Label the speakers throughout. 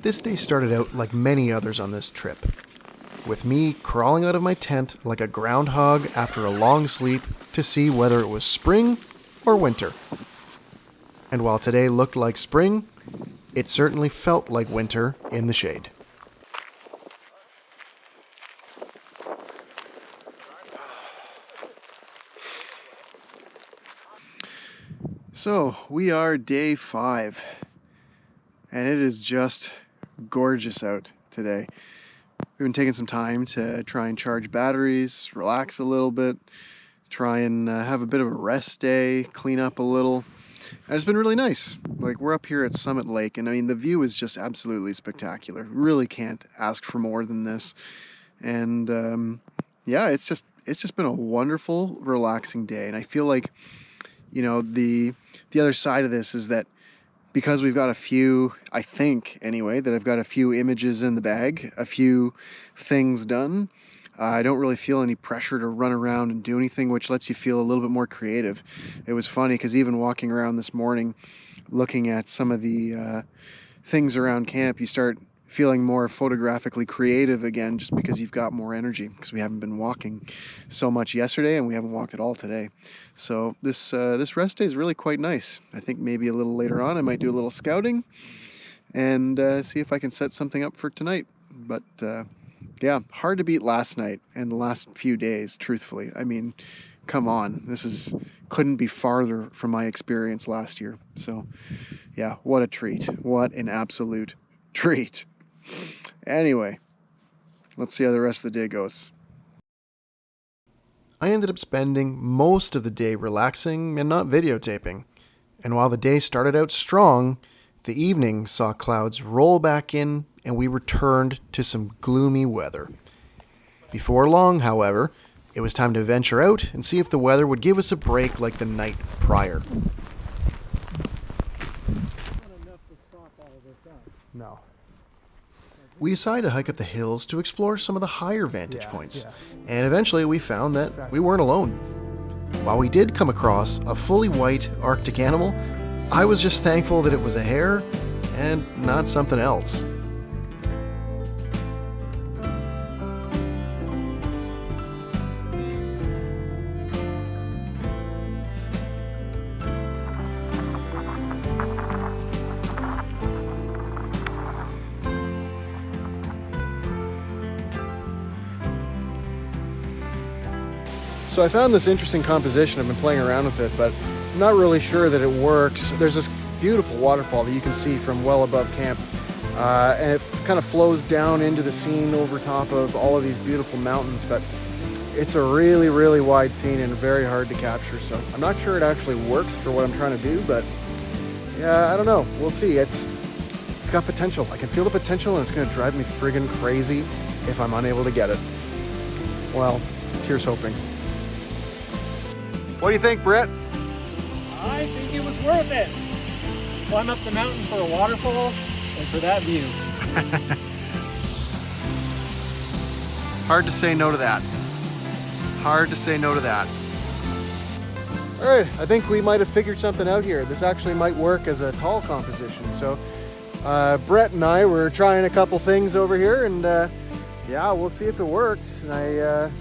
Speaker 1: This day started out like many others on this trip, with me crawling out of my tent like a groundhog after a long sleep to see whether it was spring or winter. And while today looked like spring, it certainly felt like winter in the shade. So, we are day 5, and it is just gorgeous out today. We've been taking some time to try and charge batteries, relax a little bit, try and have a bit of a rest day, clean up a little. And it's been really nice. Like, we're up here at Summit Lake, and I mean, the view is just absolutely spectacular. Really can't ask for more than this. And yeah, it's just been a wonderful, relaxing day. And I feel like, you know, the other side of this is that because we've got a few, I think anyway, that I've got a few images in the bag, a few things done, I don't really feel any pressure to run around and do anything, which lets you feel a little bit more creative. It was funny because even walking around this morning, looking at some of the things around camp, you start feeling more photographically creative again, just because you've got more energy, because we haven't been walking so much yesterday and we haven't walked at all today. So this rest day is really quite nice. I think maybe a little later on I might do a little scouting and see if I can set something up for tonight. But yeah, hard to beat last night and the last few days, truthfully. I mean, come on, couldn't be farther from my experience last year. So yeah, what a treat. What an absolute treat. Anyway, let's see how the rest of the day goes. I ended up spending most of the day relaxing and not videotaping. And while the day started out strong, the evening saw clouds roll back in and we returned to some gloomy weather. Before long, however, it was time to venture out and see if the weather would give us a break like the night prior. No. We decided to hike up the hills to explore some of the higher vantage points, and eventually we found that we weren't alone. While we did come across a fully white Arctic animal, I was just thankful that it was a hare and not something else. So I found this interesting composition. I've been playing around with it, but I'm not really sure that it works. There's this beautiful waterfall that you can see from well above camp, and it kind of flows down into the scene over top of all of these beautiful mountains, but it's a really, really wide scene and very hard to capture. So I'm not sure it actually works for what I'm trying to do, but yeah, I don't know. We'll see. It's got potential. I can feel the potential, and it's going to drive me friggin' crazy if I'm unable to get it. Well, here's hoping. What do you think, Brett?
Speaker 2: I think it was worth it. Climb up the mountain for a waterfall and for that view.
Speaker 1: Hard to say no to that. Hard to say no to that. All right, I think we might have figured something out here. This actually might work as a tall composition. So Brett and I were trying a couple things over here, and yeah, we'll see if it works. And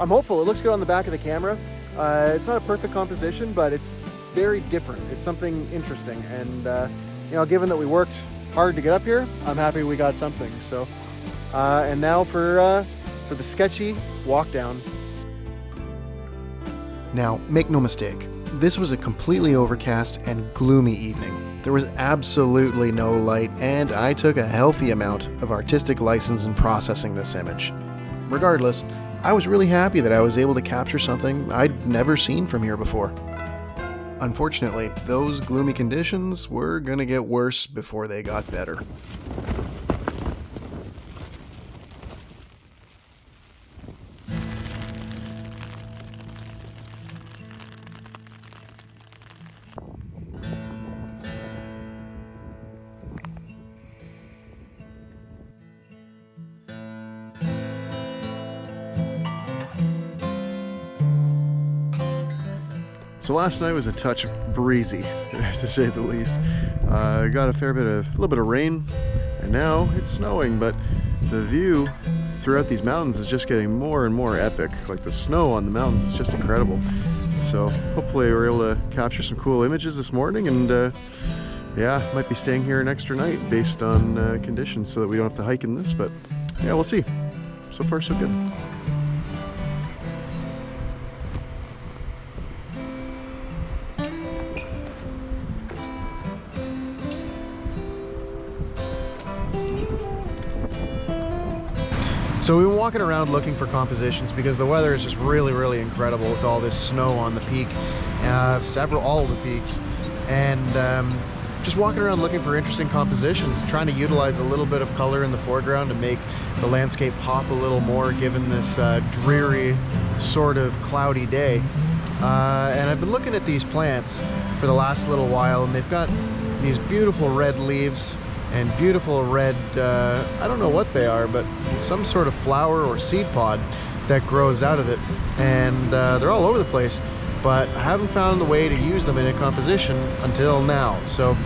Speaker 1: I'm hopeful. It looks good on the back of the camera. It's not a perfect composition, but it's very different. It's something interesting, and you know, given that we worked hard to get up here, I'm happy we got something. So, and now for the sketchy walk down. Now, make no mistake, this was a completely overcast and gloomy evening. There was absolutely no light, and I took a healthy amount of artistic license in processing this image. Regardless, I was really happy that I was able to capture something I'd never seen from here before. Unfortunately, those gloomy conditions were gonna get worse before they got better. So last night was a touch breezy, to say the least. Got a little bit of rain and now it's snowing, but the view throughout these mountains is just getting more and more epic. Like the snow on the mountains is just incredible. So hopefully we're able to capture some cool images this morning, and yeah, might be staying here an extra night based on conditions so that we don't have to hike in this, but yeah, we'll see. So far so good. So we've been walking around looking for compositions because the weather is just really incredible with all this snow on the peak, all of the peaks, and just walking around looking for interesting compositions, trying to utilize a little bit of color in the foreground to make the landscape pop a little more given this dreary, sort of cloudy day. And I've been looking at these plants for the last little while, and they've got these beautiful red leaves and beautiful red, I don't know what they are, but some sort of flower or seed pod that grows out of it. And they're all over the place, but I haven't found the way to use them in a composition until now. So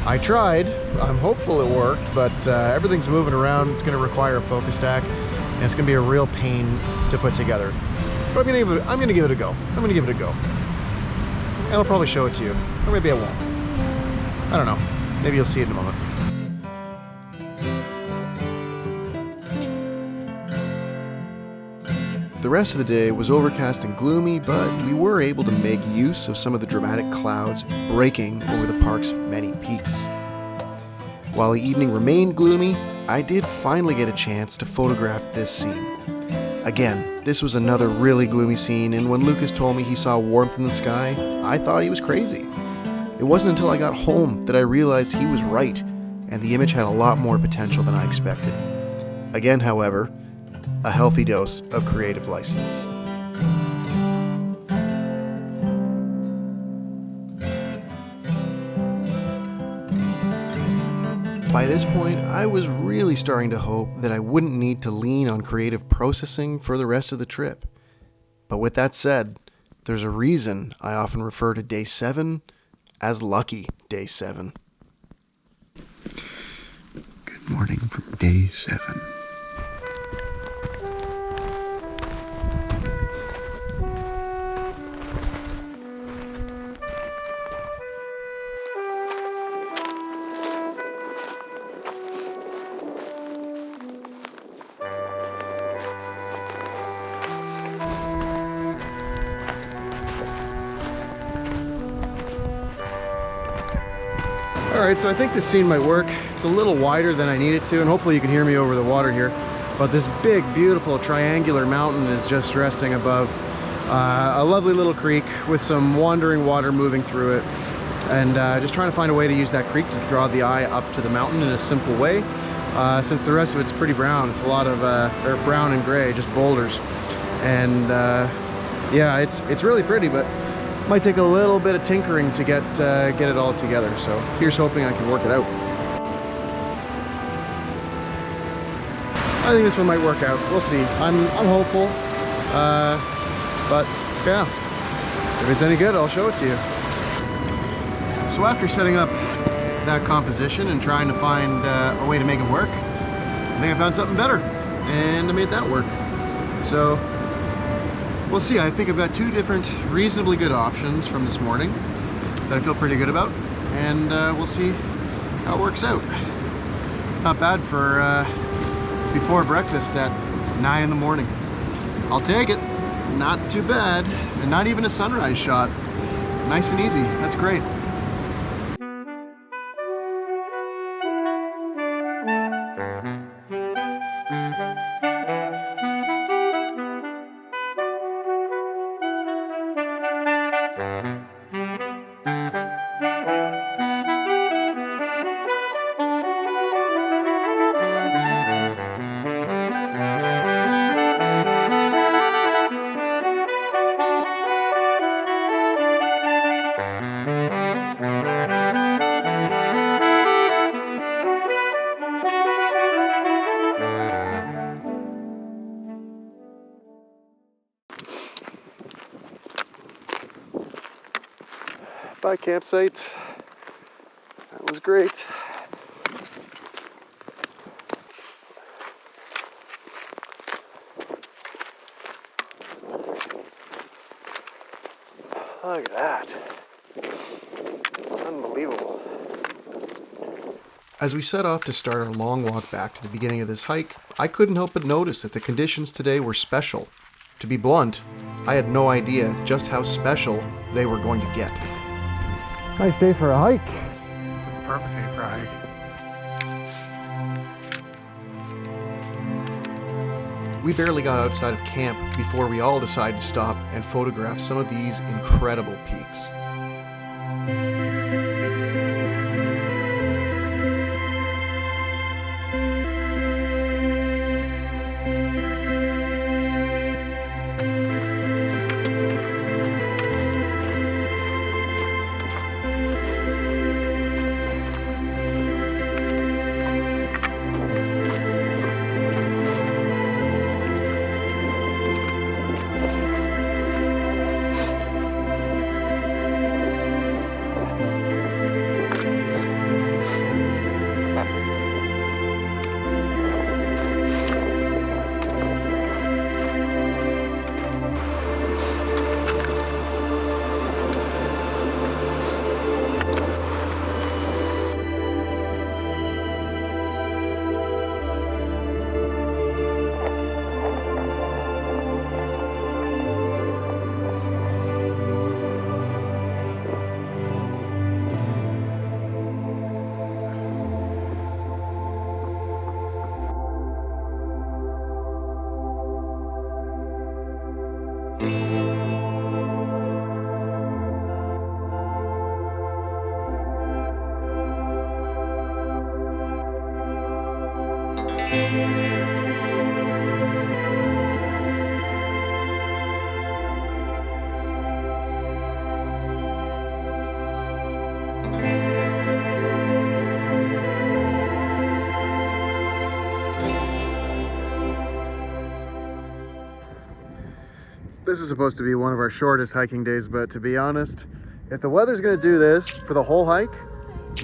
Speaker 1: I tried, I'm hopeful it worked, but everything's moving around. It's gonna require a focus stack, and it's gonna be a real pain to put together. But I'm gonna give it a go. I'm gonna give it a go. And I'll probably show it to you, or maybe I won't. I don't know, maybe you'll see it in a moment. The rest of the day was overcast and gloomy, but we were able to make use of some of the dramatic clouds breaking over the park's many peaks. While the evening remained gloomy, I did finally get a chance to photograph this scene. Again, this was another really gloomy scene, and when Lucas told me he saw warmth in the sky, I thought he was crazy. It wasn't until I got home that I realized he was right, and the image had a lot more potential than I expected. Again, however, a healthy dose of creative license. By this point, I was really starting to hope that I wouldn't need to lean on creative processing for the rest of the trip. But with that said, there's a reason I often refer to day 7 as lucky day 7. Good morning from day 7. Alright, so I think this scene might work. It's a little wider than I need it to, and hopefully you can hear me over the water here. But this big, beautiful, triangular mountain is just resting above a lovely little creek with some wandering water moving through it. And just trying to find a way to use that creek to draw the eye up to the mountain in a simple way. Since the rest of it's pretty brown, it's a lot of, or brown and gray, just boulders. And yeah, it's really pretty, but might take a little bit of tinkering to get it all together. So here's hoping I can work it out. I think this one might work out. We'll see. I'm hopeful. But yeah, if it's any good, I'll show it to you. So after setting up that composition and trying to find a way to make it work, I think I found something better, and I made that work. So we'll see. I think I've got 2 different reasonably good options from this morning that I feel pretty good about, and we'll see how it works out. Not bad for before breakfast at 9 in the morning. I'll take it. Not too bad, and not even a sunrise shot. Nice and easy. That's great. Bye, campsite. That was great. Look at that. Unbelievable. As we set off to start our long walk back to the beginning of this hike, I couldn't help but notice that the conditions today were special. To be blunt, I had no idea just how special they were going to get.
Speaker 2: Nice day for a hike.
Speaker 1: It's a perfect day for a hike. We barely got outside of camp before we all decided to stop and photograph some of these incredible peaks. This is supposed to be one of our shortest hiking days, but to be honest, if the weather's gonna do this for the whole hike,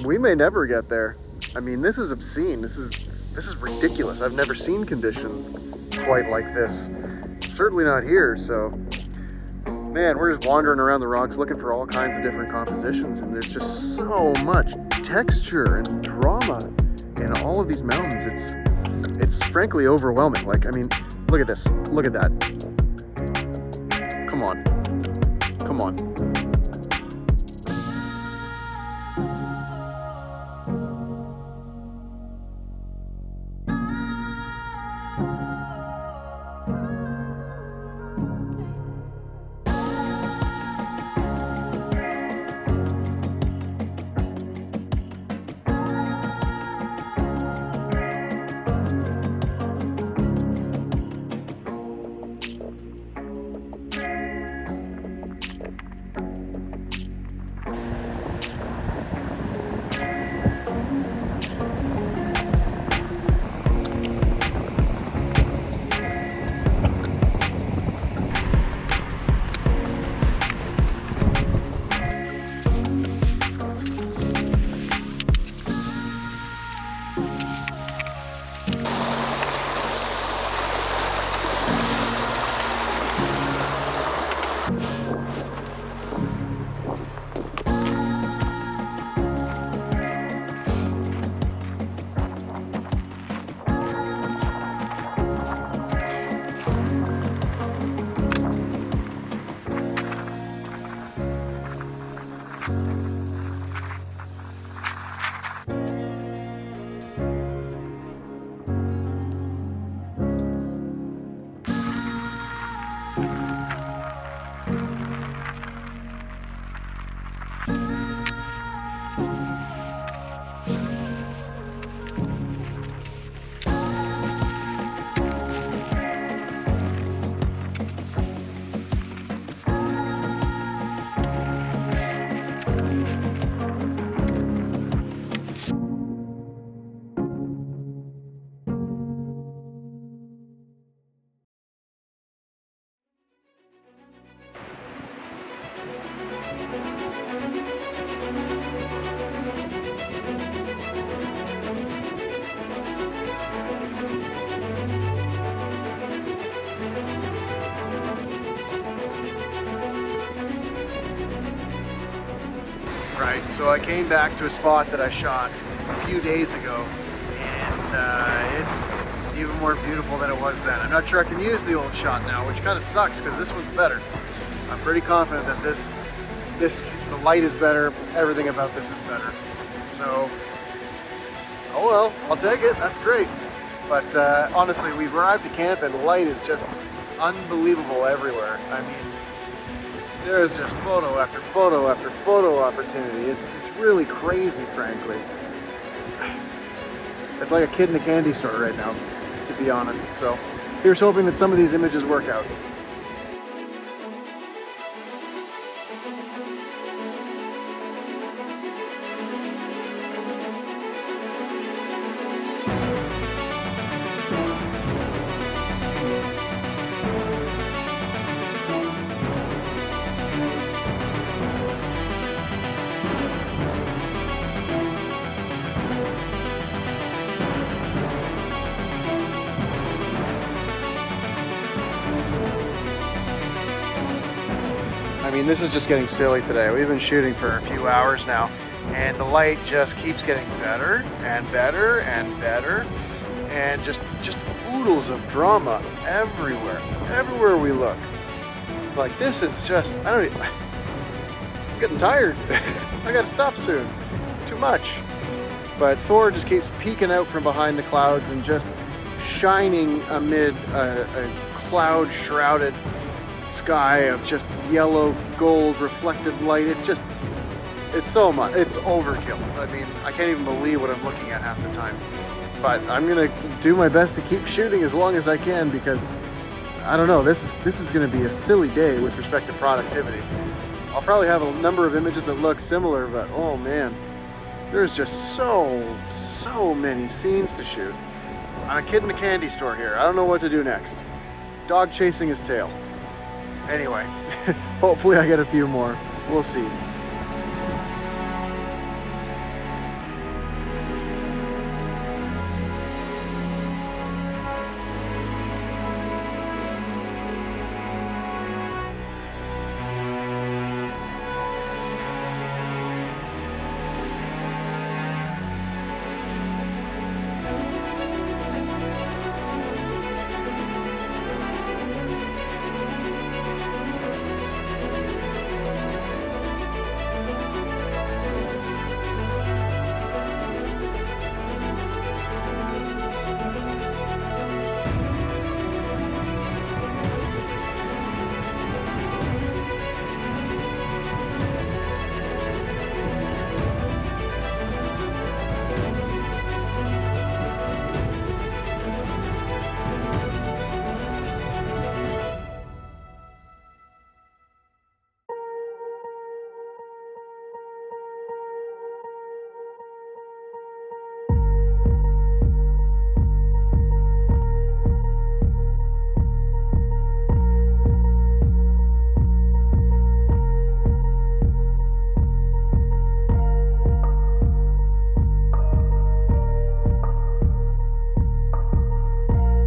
Speaker 1: we may never get there. I mean, this is obscene. This is ridiculous. I've never seen conditions quite like this. Certainly not here, so man, we're just wandering around the rocks looking for all kinds of different compositions, and there's just so much texture and drama in all of these mountains. It's frankly overwhelming. Like, I mean, look at this. Look at that. Come on. Come on. Alright, so I came back to a spot that I shot a few days ago, and it's even more beautiful than it was then. I'm not sure I can use the old shot now, which kind of sucks because this one's better. I'm pretty confident that the light is better, everything about this is better. So, oh well, I'll take it, that's great. But honestly, we've arrived to camp and light is just unbelievable everywhere. I mean, there's just photo after photo after photo opportunity. It's really crazy, frankly. It's like a kid in a candy store right now, to be honest. So here's hoping that some of these images work out. I mean, this is just getting silly today. We've been shooting for a few hours now, and the light just keeps getting better and better and better, and just oodles of drama everywhere we look. Like, this is just, I'm getting tired. I gotta stop soon. It's too much. But Thor just keeps peeking out from behind the clouds and just shining amid a cloud-shrouded sky of just yellow gold reflected light. It's so much. It's overkill. I mean, I can't even believe what I'm looking at half the time. But I'm gonna do my best to keep shooting as long as I can, because I don't know, this is gonna be a silly day with respect to productivity. I'll probably have a number of images that look similar, but oh man, there's just so many scenes to shoot. I'm a kid in a candy store here. I don't know what to do next. Dog chasing his tail. Anyway, hopefully I get a few more. We'll see.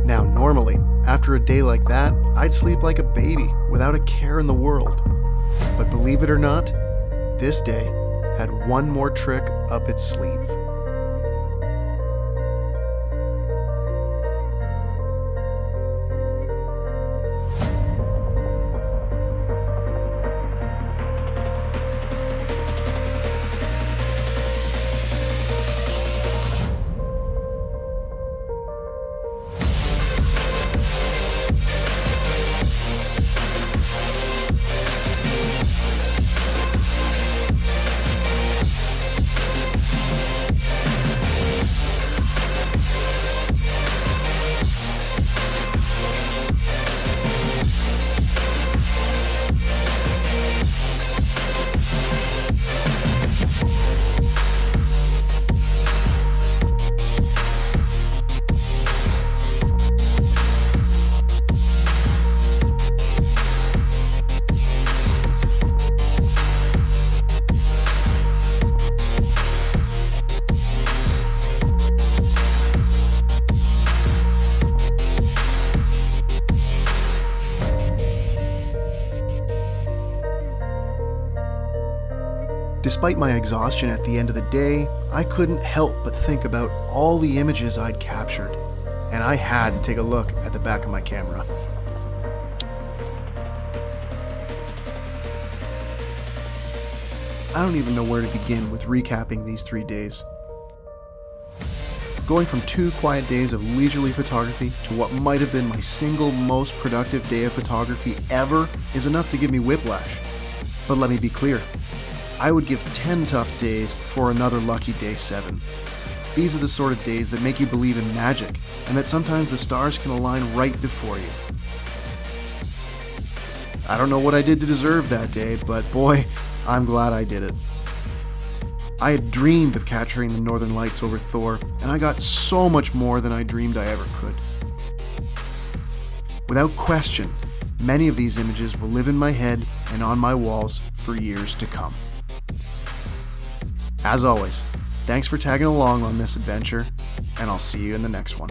Speaker 1: Now, normally, after a day like that, I'd sleep like a baby without a care in the world. But believe it or not, this day had one more trick up its sleeve. Despite my exhaustion at the end of the day, I couldn't help but think about all the images I'd captured, and I had to take a look at the back of my camera. I don't even know where to begin with recapping these 3 days. Going from 2 quiet days of leisurely photography to what might have been my single most productive day of photography ever is enough to give me whiplash. But let me be clear, I would give 10 tough days for another lucky day 7. These are the sort of days that make you believe in magic, and that sometimes the stars can align right before you. I don't know what I did to deserve that day, but boy, I'm glad I did it. I had dreamed of capturing the northern lights over Thor, and I got so much more than I dreamed I ever could. Without question, many of these images will live in my head and on my walls for years to come. As always, thanks for tagging along on this adventure, and I'll see you in the next one.